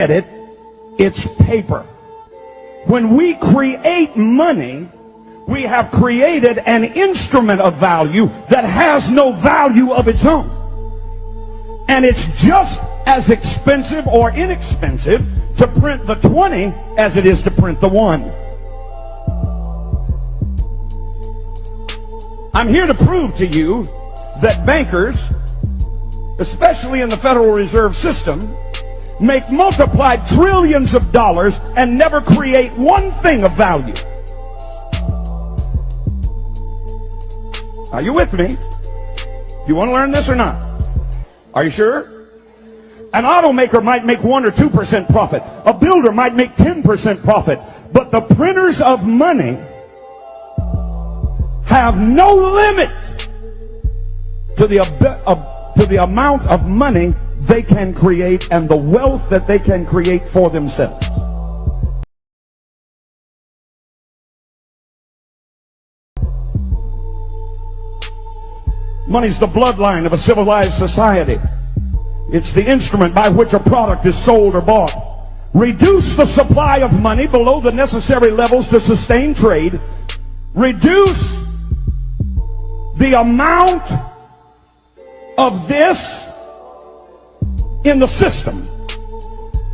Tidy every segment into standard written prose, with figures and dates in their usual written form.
it's paper. When we create money, we have created an instrument of value that has no value of its own. And it's just as expensive or inexpensive to print the 20 as it is to print the 1. I'm here to prove to you that bankers, especially in the Federal Reserve System, make multiplied trillions of dollars and never create one thing of value. Are you with me? You want to learn this or not? Are you sure? An automaker might make 1 or 2% profit. A builder might make 10% profit. But the printers of money have no limit to the amount of money they can create and the wealth that they can create for themselves. Money's the bloodline of a civilized society. It's the instrument by which a product is sold or bought. Reduce the supply of money below the necessary levels to sustain trade. Reduce the amount of this in the system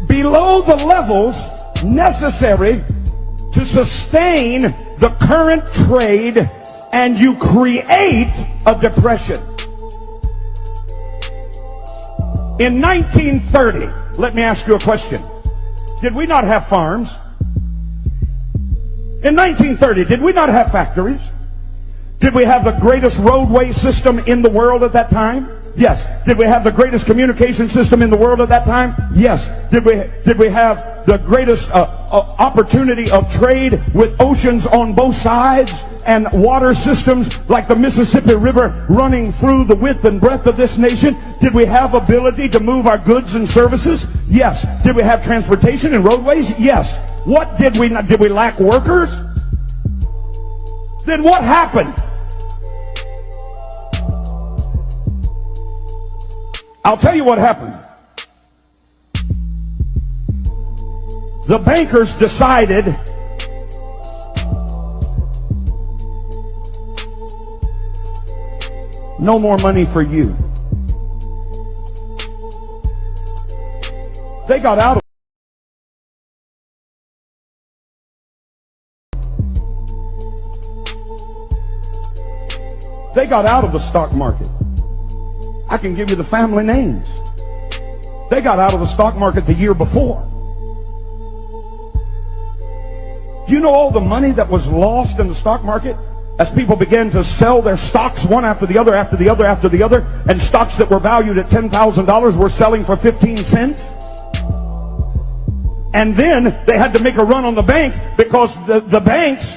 below the levels necessary to sustain the current trade, and you create a depression. In 1930, let me ask you a question. Did we not have farms? In 1930, did we not have factories? Did we have the greatest roadway system in the world at that time? Yes. Did we have the greatest communication system in the world at that time? Yes. Did we have the greatest opportunity of trade with oceans on both sides and water systems like the Mississippi River running through the width and breadth of this nation? Did we have ability to move our goods and services? Yes. Did we have transportation and roadways? Yes. What did we not? Did we lack workers? Then what happened? I'll tell you what happened. The bankers decided no more money for you. They got out of the stock market. I can give you the family names. They got out of the stock market the year before. Do you know all the money that was lost in the stock market as people began to sell their stocks one after the other, after the other, after the other, and stocks that were valued at $10,000 were selling for 15 cents? And then they had to make a run on the bank because the banks,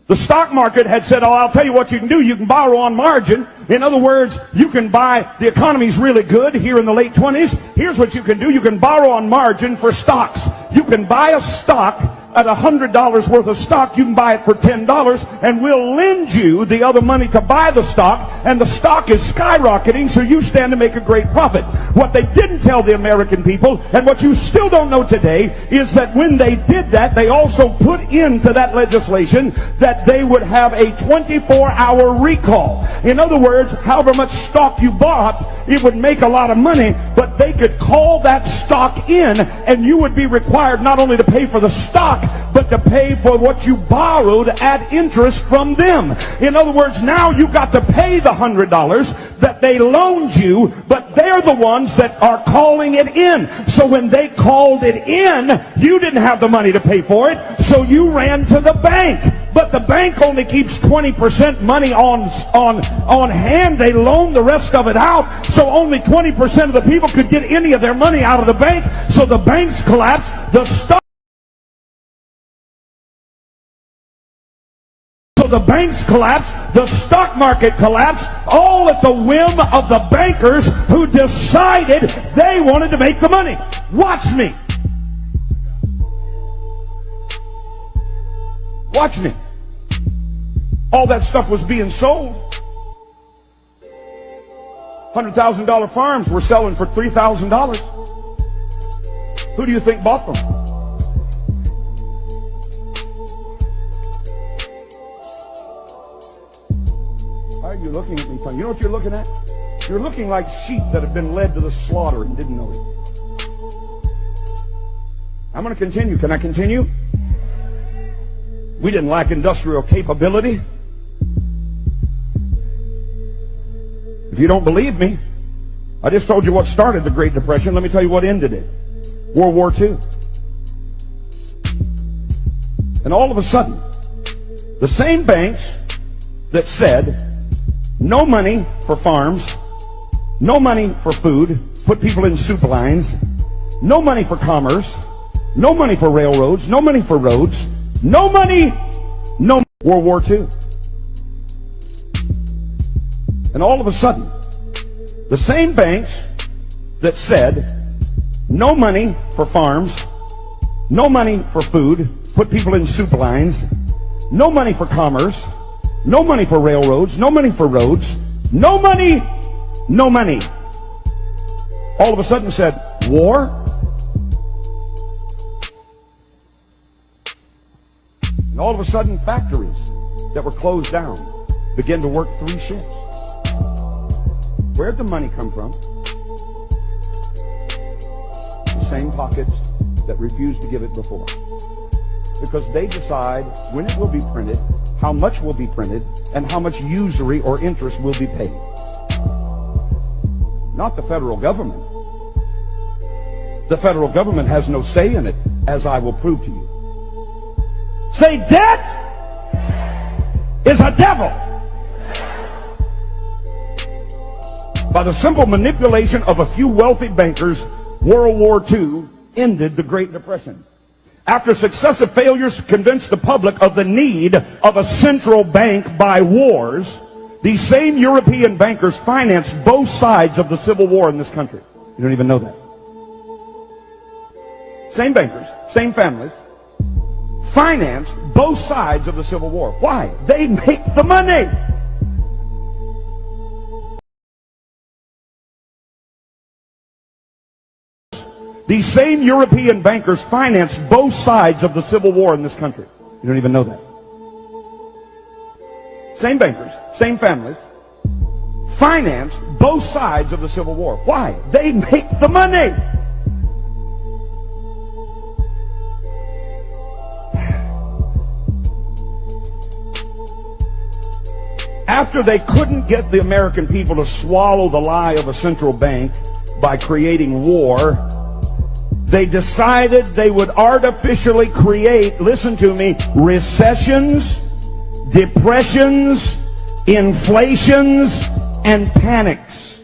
the stock market had said, oh, I'll tell you what you can do. You can borrow on margin. In other words, you can buy, the economy's really good here in the late 20s. Here's what you can do. You can borrow on margin for stocks. You can buy a stock at $100 worth of stock. You can buy it for $10, and we'll lend you the other money to buy the stock, and the stock is skyrocketing, so you stand to make a great profit. What they didn't tell the American people, and what you still don't know today, is that when they did that, they also put into that legislation that they would have a 24-hour recall. In other words, however much stock you bought, it would make a lot of money, but they could call that stock in, and you would be required not only to pay for the stock, but to pay for what you borrowed at interest from them. In other words, now you got to pay the $100 that they loaned you, but they're the ones that are calling it in. So when they called it in, you didn't have the money to pay for it, so you ran to the bank. But the bank only keeps 20% money on hand. They loan the rest of it out, so only 20% of the people could get any of their money out of the bank. So the banks collapsed. The banks collapsed, the stock market collapsed, all at the whim of the bankers who decided they wanted to make the money. Watch me. Watch me. All that stuff was being sold. $100,000 farms were selling for $3,000. Who do you think bought them? Why are you looking at me funny? You know what you're looking at? You're looking like sheep that have been led to the slaughter and didn't know it. I'm going to continue. Can I continue? We didn't lack industrial capability. If you don't believe me, I just told you what started the Great Depression. Let me tell you what ended it. World War II. And all of a sudden, the same banks that said no money for farms, no money for food, put people in soup lines, no money for commerce, no money for railroads, no money for roads, no money, no World War II. And all of a sudden, the same banks that said no money for farms, no money for food, put people in soup lines, no money for commerce, no money for railroads, no money for roads, no money, no money, all of a sudden said, war? And all of a sudden, factories that were closed down began to work 3 shifts. Where'd the money come from? The same pockets that refused to give it before. Because they decide when it will be printed, how much will be printed, and how much usury or interest will be paid. Not the federal government. The federal government has no say in it, as I will prove to you. Say, debt is a devil. By the simple manipulation of a few wealthy bankers, World War II ended the Great Depression. After successive failures to convince the public of the need of a central bank by wars, these same European bankers financed both sides of the Civil War in this country. You don't even know that. Same bankers, same families, financed both sides of the Civil War. Why? They make the money. These same European bankers financed both sides of the Civil War in this country. You don't even know that. Same bankers, same families, financed both sides of the Civil War. Why? They make the money. After they couldn't get the American people to swallow the lie of a central bank by creating war, they decided they would artificially create, listen to me, recessions, depressions, inflations, and panics.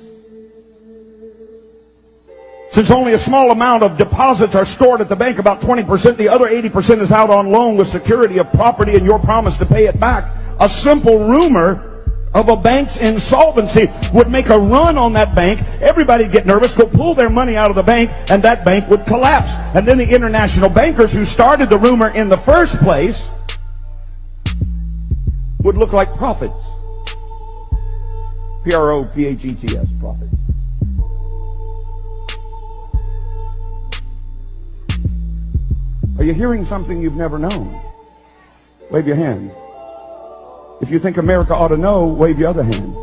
Since only a small amount of deposits are stored at the bank, about 20%, the other 80% is out on loan with security of property and your promise to pay it back. A simple rumor of a bank's insolvency would make a run on that bank. Everybody would get nervous, go pull their money out of the bank, and that bank would collapse. And then the international bankers who started the rumor in the first place would look like prophets. P-R-O-P-H-E-T-S, prophets. Are you hearing something you've never known? Wave your hand. If you think America ought to know, wave your other hand.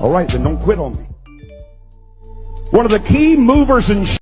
All right, then don't quit on me. One of the key movers and